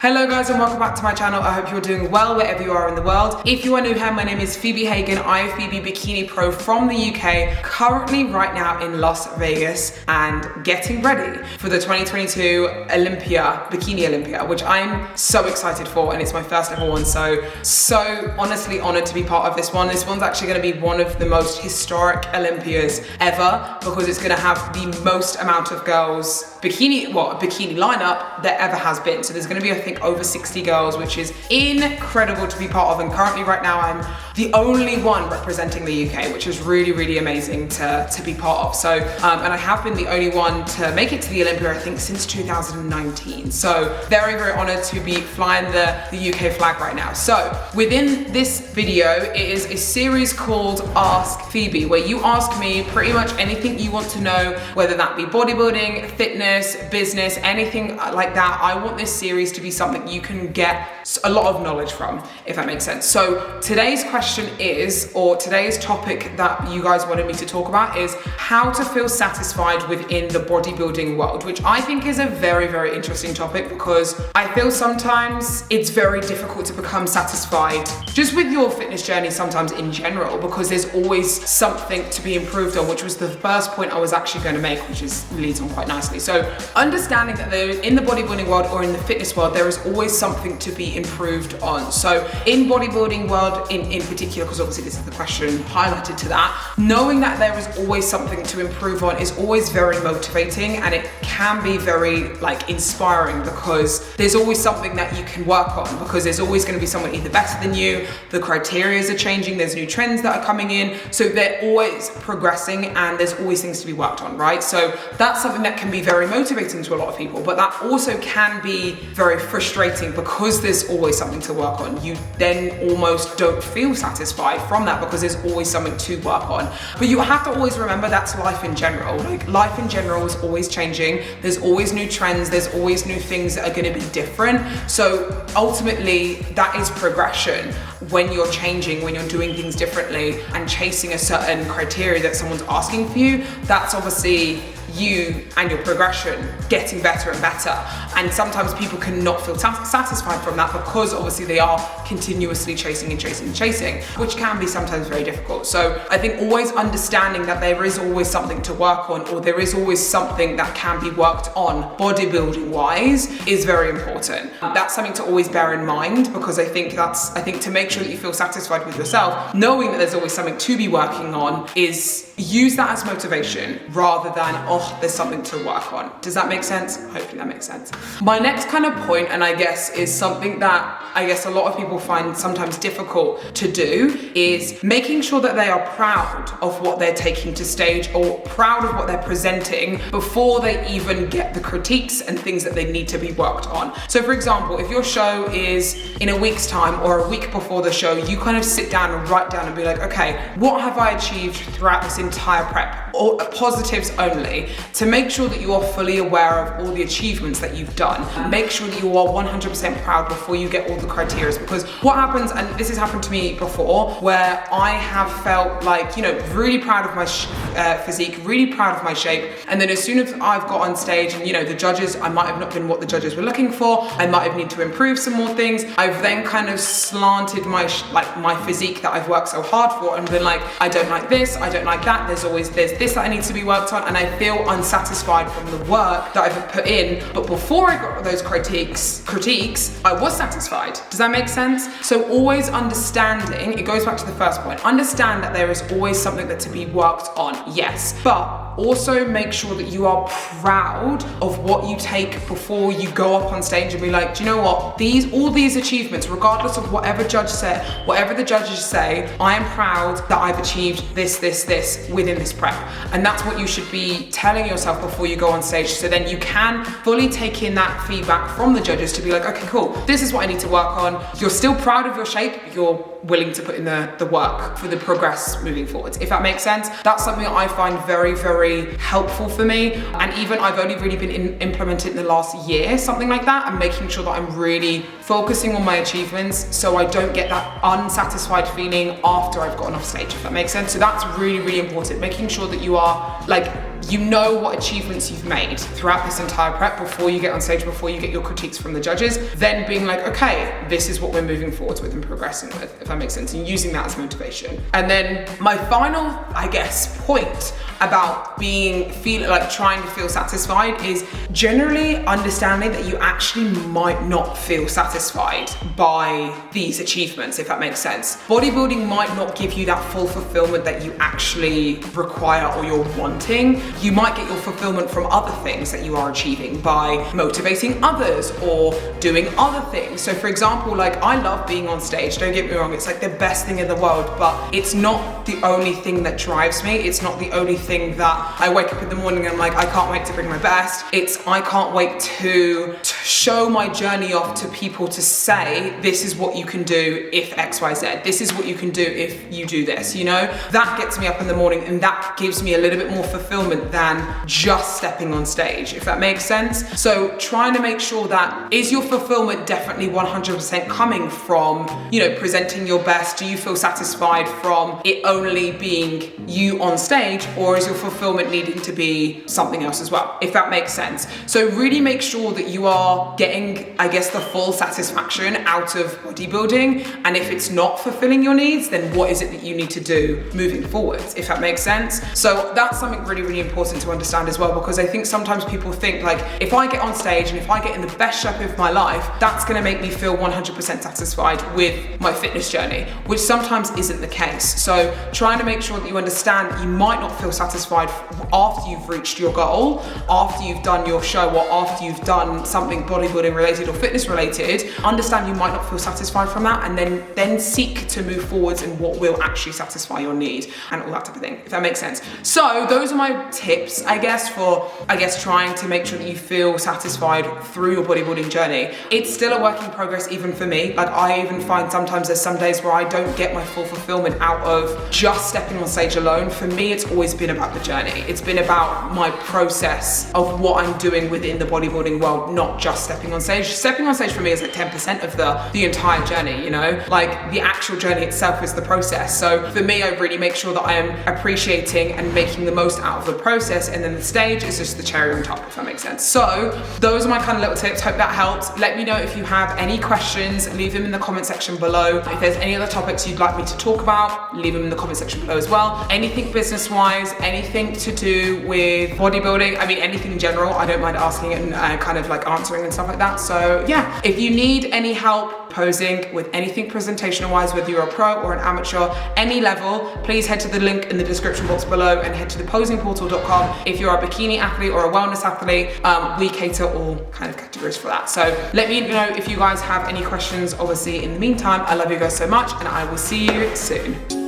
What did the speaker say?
Hello guys and welcome back to my channel. I hope you're doing well wherever you are in the world. If you are new here, my name is Phoebe Hagan. I am Phoebe Bikini Pro from the UK, currently right now in Las Vegas and getting ready for the 2022 Bikini Olympia, which I'm so excited for, and it's my first ever one. So honestly honored to be part of this one. This one's actually gonna be one of the most historic Olympias ever because it's gonna have the most amount of girls bikini lineup there ever has been. So there's gonna be, I think, over 60 girls, which is incredible to be part of. And currently right now I'm the only one representing the UK, which is really, really amazing to be part of. So, and I have been the only one to make it to the Olympia, I think, since 2019. So very, very honored to be flying the UK flag right now. So within this video, it is a series called Ask Phoebe, where you ask me pretty much anything you want to know, whether that be bodybuilding, fitness, business, anything like that. I want this series to be something you can get a lot of knowledge from, if that makes sense. So today's question is, or today's topic that you guys wanted me to talk about is how to feel satisfied within the bodybuilding world, which I think is a very, very interesting topic because I feel sometimes it's very difficult to become satisfied just with your fitness journey sometimes in general, because there's always something to be improved on, which was the first point I was actually going to make, which leads on quite nicely. So understanding that in the bodybuilding world or in the fitness world, there is always something to be improved on. So in bodybuilding world in particular, because obviously this is the question highlighted to that, knowing that there is always something to improve on is always very motivating, and it can be very inspiring because there's always something that you can work on, because there's always going to be someone either better than you, the criteria are changing, there's new trends that are coming in, so they're always progressing and there's always things to be worked on, right? So that's something that can be very motivating to a lot of people, but that also can be very frustrating because there's always something to work on. You then almost don't feel satisfied from that because there's always something to work on. But you have to always remember that's life in general. Life in general is always changing. There's always new trends. There's always new things that are going to be different. So ultimately that is progression. When you're changing, when you're doing things differently and chasing a certain criteria that someone's asking for you, that's obviously you and your progression getting better and better. And sometimes people cannot feel satisfied from that because obviously they are continuously chasing, which can be sometimes very difficult. So I think always understanding that there is always something to work on, or there is always something that can be worked on bodybuilding wise, is very important. That's something to always bear in mind, because I think to make sure that you feel satisfied with yourself, knowing that there's always something to be working on, is use that as motivation rather than, oh, there's something to work on. Does that make sense? Hopefully that makes sense. My next kind of point, and I guess is something that I guess a lot of people find sometimes difficult to do, is making sure that they are proud of what they're taking to stage, or proud of what they're presenting before they even get the critiques and things that they need to be worked on. So for example, if your show is in a week's time or a week before the show, you kind of sit down and write down and be like, okay, what have I achieved throughout this entire prep, or positives only, to make sure that you are fully aware of all the achievements that you've done. Make sure that you are 100% proud before you get all the criteria, because what happens, and this has happened to me before, where I have felt like, really proud of my physique, really proud of my shape, and then as soon as I've got on stage and the judges, I might have not been what the judges were looking for, I might have needed to improve some more things, I've then kind of slanted my physique that I've worked so hard for and been like, I don't like this, I don't like that, there's this that I need to be worked on, and I feel unsatisfied from the work that I've put in. But before I got those critiques, I was satisfied. Does that make sense? So always understanding, it goes back to the first point, understand that there is always something that to be worked on, yes, but also make sure that you are proud of what you take before you go up on stage and be like, do you know what, all these achievements, regardless of whatever the judges say, I am proud that I've achieved this within this prep. And that's what you should be telling yourself before you go on stage, so then you can fully take in that feedback from the judges to be like, okay, cool, this is what I need to work on. You're still proud of your shape, you're willing to put in the work for the progress moving forwards, if that makes sense. That's something that I find very, very helpful for me, and even I've only really been implemented in the last year, something like that, and making sure that I'm really focusing on my achievements so I don't get that unsatisfied feeling after I've gotten off stage, if that makes sense. So that's really, really important, making sure that you are you know what achievements you've made throughout this entire prep before you get on stage, before you get your critiques from the judges, then being like, okay, this is what we're moving forwards with and progressing with, if that makes sense, and using that as motivation. And then my final, I guess, point about trying to feel satisfied is generally understanding that you actually might not feel satisfied by these achievements, if that makes sense. Bodybuilding might not give you that full fulfillment that you actually require or you're wanting. You might get your fulfillment from other things that you are achieving by motivating others or doing other things. So for example, like I love being on stage, don't get me wrong, it's like the best thing in the world, but it's not the only thing that drives me. It's not the only thing that I wake up in the morning and I'm like, I can't wait to bring my best. It's I can't wait to show my journey off to people, to say, this is what you can do if X, Y, Z. This is what you can do if you do this, you know? That gets me up in the morning and that gives me a little bit more fulfillment than just stepping on stage, if that makes sense. So trying to make sure that, is your fulfillment definitely 100% coming from, you know, presenting your best? Do you feel satisfied from it only being you on stage, or is your fulfillment needing to be something else as well, if that makes sense? So really make sure that you are getting, I guess, the full satisfaction out of bodybuilding, and if it's not fulfilling your needs, then what is it that you need to do moving forwards, if that makes sense? So that's something really, really important to understand as well, because I think sometimes people think like, if I get on stage and if I get in the best shape of my life, that's gonna make me feel 100% satisfied with my fitness journey, which sometimes isn't the case. So trying to make sure that you understand that you might not feel satisfied after you've reached your goal, after you've done your show, or after you've done something bodybuilding related or fitness related. Understand you might not feel satisfied from that, and then seek to move forwards in what will actually satisfy your need and all that type of thing, if that makes sense. So those are my tips, I guess, for trying to make sure that you feel satisfied through your bodybuilding journey. It's still a work in progress even for me. Like I even find sometimes there's some days where I don't get my full fulfillment out of just stepping on stage alone. For me, it's always been about the journey. It's been about my process of what I'm doing within the bodybuilding world, not just stepping on stage. Stepping on stage for me is like 10% of the entire journey, you know? Like the actual journey itself is the process. So for me, I really make sure that I am appreciating and making the most out of the process, and then the stage is just the cherry on top, if that makes sense. So those are my kind of little tips. Hope that helped. Let me know if you have any questions, leave them in the comment section below. If there's any other topics you'd like me to talk about, leave them in the comment section below as well. Anything business-wise, anything to do with bodybuilding, I mean anything in general, I don't mind asking and kind of like answering and stuff like that. So yeah, if you need any help posing with anything presentational wise, whether you're a pro or an amateur, any level, please head to the link in the description box below and head to theposingportal.com. If you're a bikini athlete or a wellness athlete, we cater all kind of categories for that. So let me know if you guys have any questions. Obviously, in the meantime, I love you guys so much and I will see you soon.